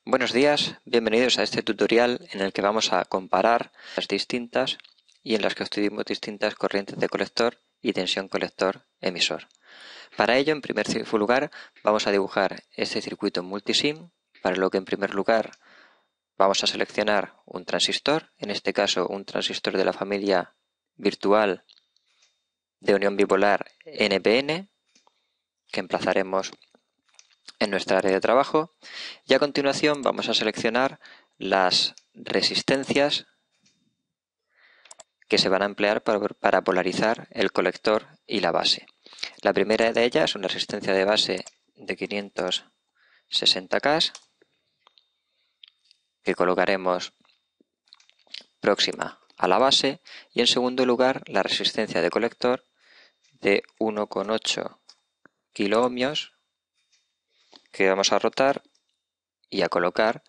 Buenos días, bienvenidos a este tutorial en el que vamos a comparar las distintas y en las que estudiamos distintas corrientes de colector y tensión colector-emisor. Para ello, en primer lugar, vamos a dibujar este circuito multisim, para lo que en primer lugar vamos a seleccionar un transistor, en este caso un transistor de la familia virtual de unión bipolar NPN, que emplazaremos en nuestra área de trabajo, y a continuación vamos a seleccionar las resistencias que se van a emplear para polarizar el colector y la base. La primera de ellas es una resistencia de base de 560K que colocaremos próxima a la base, y en segundo lugar la resistencia de colector de 1,8 kiloohmios que vamos a rotar y a colocar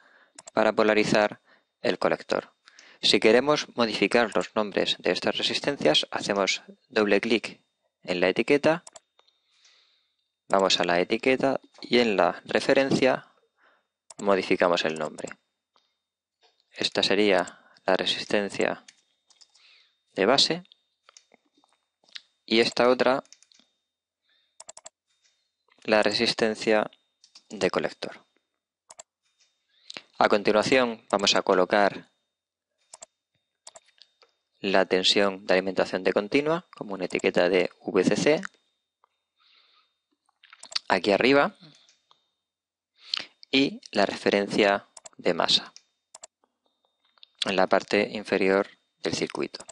para polarizar el colector. Si queremos modificar los nombres de estas resistencias, hacemos doble clic en la etiqueta, vamos a la etiqueta y en la referencia modificamos el nombre. Esta sería la resistencia de base y esta otra la resistencia de colector. A continuación vamos a colocar la tensión de alimentación de continua como una etiqueta de VCC aquí arriba y la referencia de masa en la parte inferior del circuito.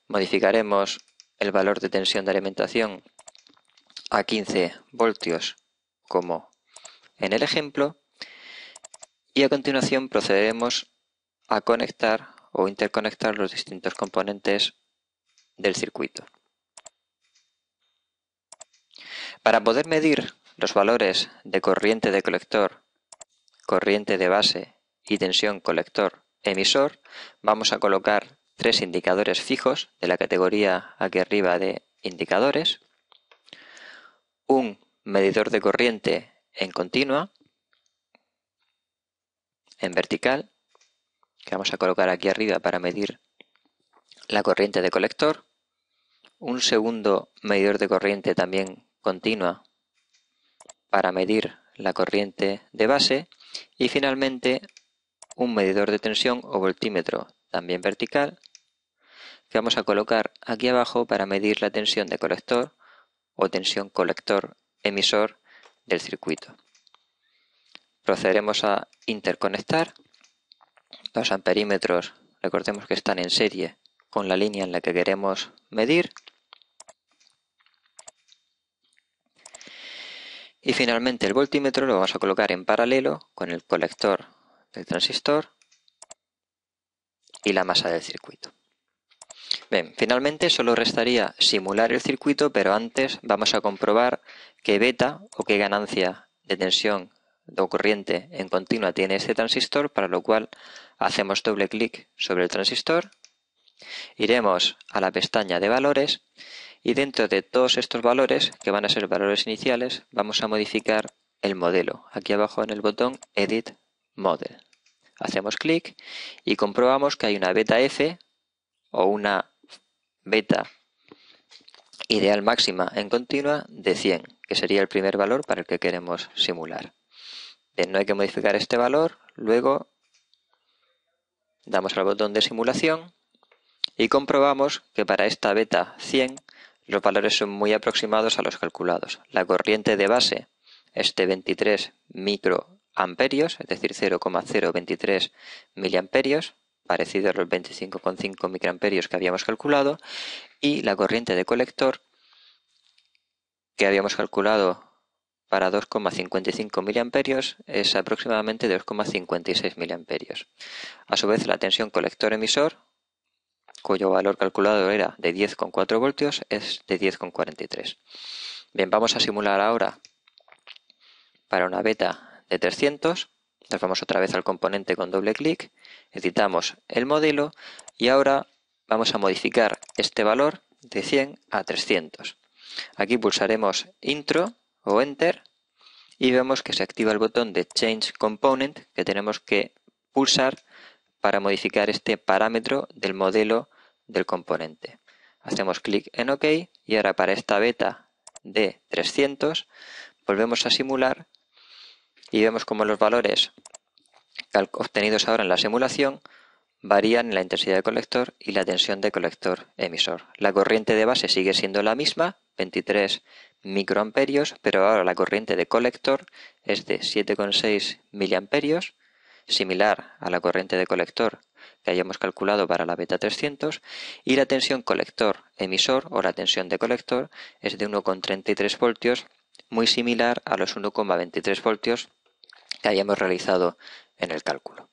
Modificaremos el valor de tensión de alimentación a 15 voltios como en el ejemplo y a continuación procederemos a conectar o interconectar los distintos componentes del circuito. Para poder medir los valores de corriente de colector, corriente de base y tensión colector-emisor, vamos a colocar tres indicadores fijos de la categoría aquí arriba de indicadores, un medidor de corriente en continua, en vertical, que vamos a colocar aquí arriba para medir la corriente de colector, un segundo medidor de corriente también continua para medir la corriente de base y finalmente un medidor de tensión o voltímetro también vertical que vamos a colocar aquí abajo para medir la tensión de colector o tensión colector-emisor del circuito. Procederemos a interconectar. Los amperímetros, recordemos que están en serie con la línea en la que queremos medir. Y finalmente el voltímetro lo vamos a colocar en paralelo con el colector del transistor y la masa del circuito. Bien, finalmente solo restaría simular el circuito, pero antes vamos a comprobar qué beta o qué ganancia de tensión o corriente en continua tiene este transistor, para lo cual hacemos doble clic sobre el transistor, iremos a la pestaña de valores y dentro de todos estos valores, que van a ser valores iniciales, vamos a modificar el modelo, aquí abajo en el botón Edit Model. Hacemos clic y comprobamos que hay una beta F o una beta ideal máxima en continua de 100, que sería el primer valor para el que queremos simular. Bien, no hay que modificar este valor, luego damos al botón de simulación y comprobamos que para esta beta 100 los valores son muy aproximados a los calculados. La corriente de base es de 23 microamperios, es decir, 0,023 miliamperios, parecido a los 25,5 microamperios que habíamos calculado, y la corriente de colector que habíamos calculado para 2,55 miliamperios es aproximadamente 2,56 miliamperios. A su vez, la tensión colector-emisor, cuyo valor calculado era de 10,4 voltios, es de 10,43. Bien, vamos a simular ahora para una beta de 300. Nos vamos otra vez al componente con doble clic, editamos el modelo y ahora vamos a modificar este valor de 100 a 300. Aquí pulsaremos Intro o Enter y vemos que se activa el botón de Change Component que tenemos que pulsar para modificar este parámetro del modelo del componente. Hacemos clic en OK y ahora para esta beta de 300 volvemos a simular y vemos como los valores obtenidos ahora en la simulación varían en la intensidad de colector y la tensión de colector emisor. La corriente de base sigue siendo la misma, 23 microamperios, pero ahora la corriente de colector es de 7,6 miliamperios, similar a la corriente de colector que hayamos calculado para la beta 300, y la tensión colector emisor o la tensión de colector es de 1,33 voltios, muy similar a los 1,23 voltios que hayamos realizado en el cálculo.